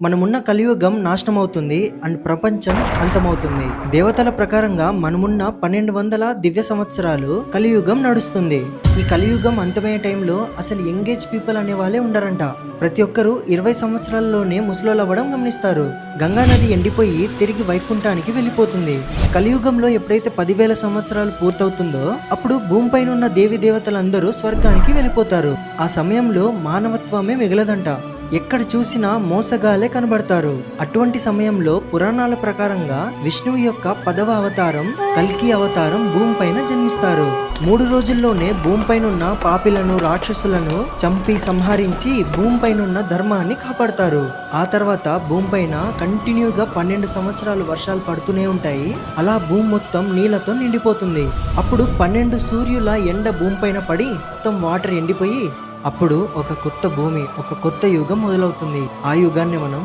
మనమున్న కలియుగం నాశనమవుతుంది అండ్ ప్రపంచం అంతమవుతుంది. దేవతల ప్రకారంగా మనమున్న 1200 దివ్య సంవత్సరాలు కలియుగం నడుస్తుంది. ఈ కలియుగం అంతమయ్యే టైంలో అసలు యంగేజ్ పీపుల్ అనే వాళ్ళే ఉండరంట. ప్రతి ఒక్కరూ 20 సంవత్సరాల్లోనే ముసలోళ్ళు అవ్వడం గమనిస్తారు. గంగా నది ఎండిపోయి తిరిగి వైకుంఠానికి వెళ్ళిపోతుంది. కలియుగంలో ఎప్పుడైతే 10,000 సంవత్సరాలు పూర్తవుతుందో అప్పుడు భూమిపైన ఉన్న దేవి దేవతలందరూ స్వర్గానికి వెళ్ళిపోతారు. ఆ సమయంలో మానవత్వమే మిగలదంట. ఎక్కడ చూసినా మోసగాలే కనబడతారు. అటువంటి సమయంలో పురాణాల ప్రకారంగా విష్ణువు యొక్క 10వ అవతారం కల్కి అవతారం భూమిపైన జన్మిస్తారు. 3 రోజుల్లోనే భూమిపైన ఉన్న పాపిలను రాక్షసులను చంపి సంహరించి భూమిపైన ఉన్న ధర్మాన్ని కాపాడతారు. ఆ తర్వాత భూమిపైన కంటిన్యూగా 12 సంవత్సరాలు వర్షాలు పడుతూనే ఉంటాయి. అలా భూమి మొత్తం నీళ్లతో నిండిపోతుంది. అప్పుడు 12 సూర్యుల ఎండ భూమిపైన పడి మొత్తం వాటర్ ఎండిపోయి అప్పుడు ఒక కొత్త భూమి, ఒక కొత్త యుగం మొదలవుతుంది. ఆ యుగాన్ని మనం